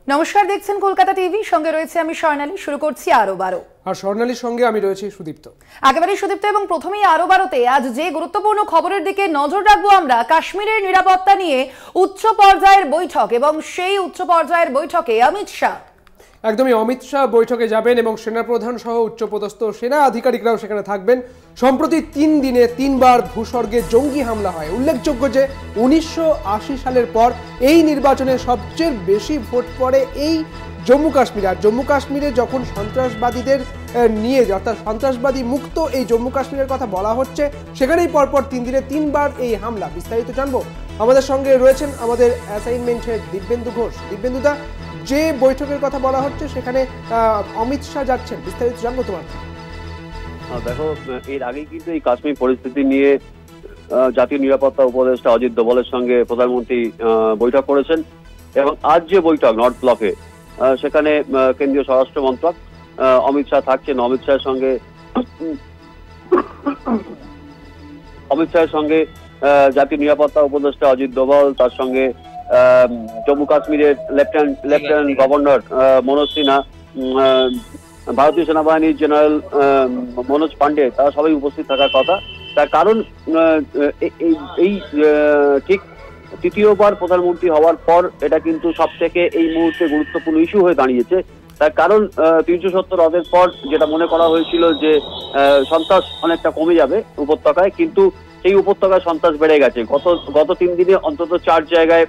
নমস্কার, দেখছেন কলকাতা টিভি। সঙ্গে রয়েছে আমি স্বর্ণালী। শুরু করছি আরো 12। আর স্বর্ণালীর সঙ্গে আমি রয়েছি সুদীপ্ত। একেবারেই সুদীপ্ত, এবং প্রথমেই আরো 12তে আজ যে গুরুত্বপূর্ণ খবরের দিকে নজর রাখবো আমরা, কাশ্মীরের নিরাপত্তা নিয়ে উচ্চ পর্যায়ের বৈঠক, এবং সেই উচ্চ পর্যায়ের বৈঠকে অমিত শাহ একদমই অমিত শাহ বৈঠকে যাবেন এবং সেনাপ্রধান সহ উচ্চপদস্থ সেনা আধিকারিকরাও সেখানে থাকবেন। সম্প্রতি 3 দিনে 3 বার ভূস্বর্গে জঙ্গি হামলা হয়। উল্লেখযোগ্য যে 1980 সালের পর এই নির্বাচনে সবচেয়ে বেশি ভোট পড়ে এই জম্মু কাশ্মীর। আর জম্মু কাশ্মীরে যখন সন্ত্রাসবাদীদের নিয়ে, অর্থাৎ সন্ত্রাসবাদী মুক্ত এই জম্মু কাশ্মীরের কথা বলা হচ্ছে, সেখানেই পরপর 3 দিনে 3 বার এই হামলা। বিস্তারিত জানবো, আমাদের সঙ্গে রয়েছেন আমাদের অ্যাসাইনমেন্ট হেড দিব্যেন্দু ঘোষ। দিব্যেন্দুদা, যে বৈঠকের কথা বলা হচ্ছে সেখানে অমিত শাহ যাচ্ছেন, বিস্তারিত জানবো তোমার। দেখো, এর আগেই কিন্তু এই কাশ্মীর পরিস্থিতি নিয়ে জাতীয় নিরাপত্তা উপদেষ্টা অজিত দোভালের সঙ্গে প্রধানমন্ত্রী বৈঠক করেছেন, এবং আজ যে বৈঠক নর্থ ব্লকে, সেখানে কেন্দ্রীয় স্বরাষ্ট্র মন্ত্রক অমিত শাহ থাকছেন। অমিত শাহের সঙ্গে জাতীয় নিরাপত্তা উপদেষ্টা অজিত দোভাল, তার সঙ্গে জম্মু কাশ্মীরের লেফটেন্যান্ট গভর্নর মনোজ সিনহা, ভারতীয় সেনাবাহিনীর জেনারেল মনোজ পান্ডে, তারা সবাই উপস্থিত থাকার কথা। তার কারণ এই ঠিক তৃতীয়বার প্রধানমন্ত্রী হওয়ার পর এটা কিন্তু সব থেকে এই মুহূর্তে গুরুত্বপূর্ণ ইস্যু হয়ে দাঁড়িয়েছে। তার কারণ 370 হ্রদের পর যেটা মনে করা হয়েছিল যে সন্ত্রাস অনেকটা কমে যাবে উপত্যকায়, কিন্তু সেই উপত্যকায় সন্ত্রাস বেড়ে গেছে। গত 3 দিনে অন্তত 4 জায়গায়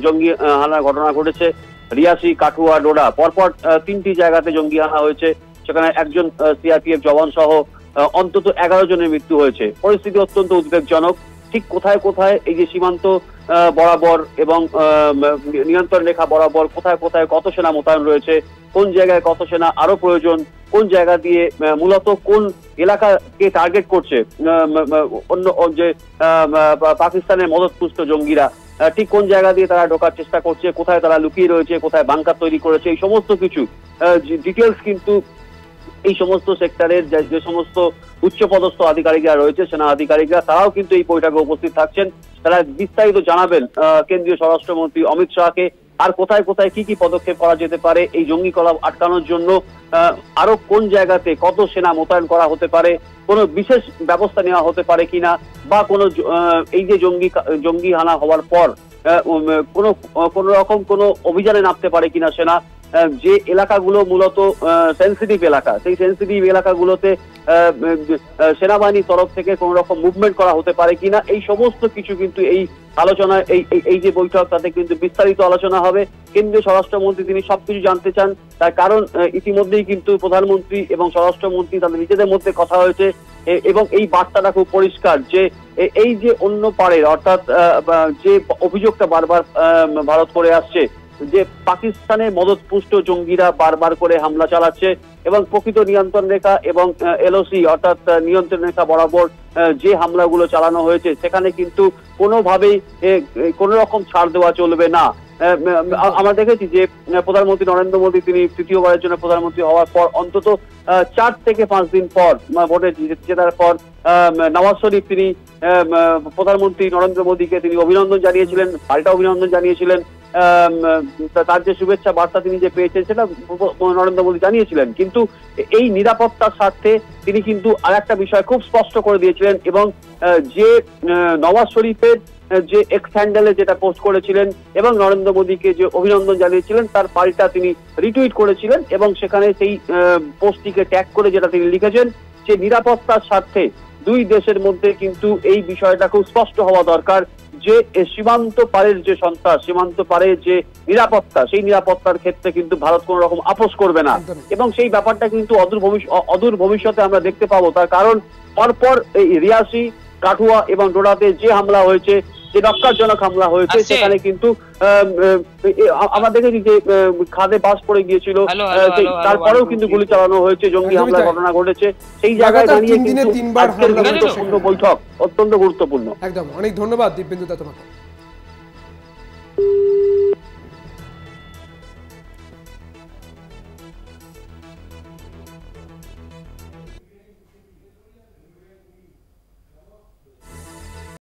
জঙ্গি হানার ঘটনা ঘটেছে। রিয়াসি, কাঠুয়া, ডোডা, পরপর 3টি জায়গাতে জঙ্গি হানা হয়েছে। সেখানে একজন সিআরপিএফ জওয়ান সহ অন্তত 11 জনের মৃত্যু হয়েছে। পরিস্থিতি অত্যন্ত উদ্বেগজনক। ঠিক কোথায় কোথায় এই যে সীমান্ত বরাবর এবং নিয়ন্ত্রণ রেখা বরাবর কোথায় কোথায় কত সেনা মোতায়েন রয়েছে, কোন জায়গায় কত সেনা আরো প্রয়োজন, কোন জায়গা দিয়ে মূলত কোন এলাকাকে টার্গেট করছে অন্য যে পাকিস্তানের মদতপুষ্ট জঙ্গিরা, ঠিক কোন জায়গা দিয়ে তারা ঢোকার চেষ্টা করছে, কোথায় তারা লুকিয়ে রয়েছে, কোথায় বাংকার তৈরি করেছে, এই সমস্ত কিছু ডিটেলস কিন্তু এই সমস্ত সেক্টরের যে সমস্ত উচ্চপদস্থ আধিকারিকরা রয়েছে, সেনা আধিকারিকরা, তারাও কিন্তু এই বৈঠকে উপস্থিত থাকছেন। তারা বিস্তারিত জানাবেন কেন্দ্রীয় স্বরাষ্ট্রমন্ত্রী অমিত শাহকে আর কোথায় কোথায় কি কি পদক্ষেপ করা যেতে পারে এই জঙ্গি কলাপ আটকানোর জন্য, আরো কোন জায়গাতে কত সেনা মোতায়েন করা হতে পারে, কোনো বিশেষ ব্যবস্থা নেওয়া হতে পারে কিনা, বা কোনো এই যে জঙ্গি হানা হওয়ার পর কোনো রকম কোনো অভিযানে নামতে পারে কিনা সেনা। যে এলাকাগুলো মূলত সেন্সিটিভ এলাকা, সেই সেন্সিটিভ এলাকাগুলোতে সেনাবাহিনীর তরফ থেকে কোন রকম মুভমেন্ট করা হতে পারে কিনা, এই সমস্ত কিছু কিন্তু এই আলোচনা, এই যে বৈঠক, তাতে কিন্তু বিস্তারিত আলোচনা হবে। কেন্দ্রীয় স্বরাষ্ট্রমন্ত্রী তিনি সবকিছু জানতে চান, তার কারণ ইতিমধ্যেই কিন্তু প্রধানমন্ত্রী এবং স্বরাষ্ট্রমন্ত্রী তাদের নিজেদের মধ্যে কথা হয়েছে, এবং এই বার্তাটা খুব পরিষ্কার যে এই যে অন্য পাড়ের, অর্থাৎ যে অভিযোগটা বারবার ভারত করে আসছে যে পাকিস্তানের মদতপুষ্ট জঙ্গিরা বারবার করে হামলা চালাচ্ছে, এবং প্রকৃত নিয়ন্ত্রণ রেখা এবং এলওসি অর্থাৎ নিয়ন্ত্রণ রেখা বরাবর যে হামলাগুলো চালানো হয়েছে, সেখানে কিন্তু কোনোভাবেই কোনো রকম ছাড় দেওয়া চলবে না। আমরা দেখেছি যে প্রধানমন্ত্রী নরেন্দ্র মোদী তিনি তৃতীয়বারের জন্য প্রধানমন্ত্রী হওয়ার পর অন্তত 4 থেকে 5 দিন পর ভোটে জেতার পর নওয়াজ শরীফ তিনি প্রধানমন্ত্রী নরেন্দ্র মোদীকে তিনি অভিনন্দন জানিয়েছিলেন, পাল্টা অভিনন্দন জানিয়েছিলেন। তার যে শুভেচ্ছা বার্তা তিনি যে পেয়েছেন সেটা নরেন্দ্র মোদী জানিয়েছিলেন, কিন্তু এই নিরাপত্তার স্বার্থে তিনি কিন্তু আরেকটা বিষয় খুব স্পষ্ট করে দিয়েছিলেন, এবং যে নওয়াজ শরীফের যে এক্স হ্যান্ডেলে যেটা পোস্ট করেছিলেন এবং নরেন্দ্র মোদীকে যে অভিনন্দন জানিয়েছিলেন তার পাল্টা তিনি রিটুইট করেছিলেন, এবং সেখানে সেই পোস্টটিকে ট্যাগ করে যেটা তিনি লিখেছেন যে নিরাপত্তার স্বার্থে দুই দেশের মধ্যে কিন্তু এই বিষয়টা খুব স্পষ্ট হওয়া দরকার যে সীমান্ত পারের যে সন্ত্রাস, সীমান্ত পারে যে নিরাপত্তা, সেই নিরাপত্তার ক্ষেত্রে কিন্তু ভারত কোনো রকম আপোষ করবে না, এবং সেই ব্যাপারটা কিন্তু অদূর ভবিষ্যতে আমরা দেখতে পাবো। তার কারণ পরপর এই রিয়াসি, কাঠুয়া এবং ডোডাতে যে হামলা হয়েছে, যে রক্ষাজনক হামলা হয়েছে, সেখানে কিন্তু আমরা দেখেছি যে খাদে বাস পড়ে গিয়েছিল, তারপরেও কিন্তু গুলি চালানো হয়েছে, জঙ্গি হামলার ঘটনা ঘটেছে। সেই জায়গায় দাঁড়িয়ে কিন্তু আজকের গুরুত্বপূর্ণ বৈঠক অত্যন্ত গুরুত্বপূর্ণ। একদম, অনেক ধন্যবাদ দিব্যেন্দু দা তোমাকে।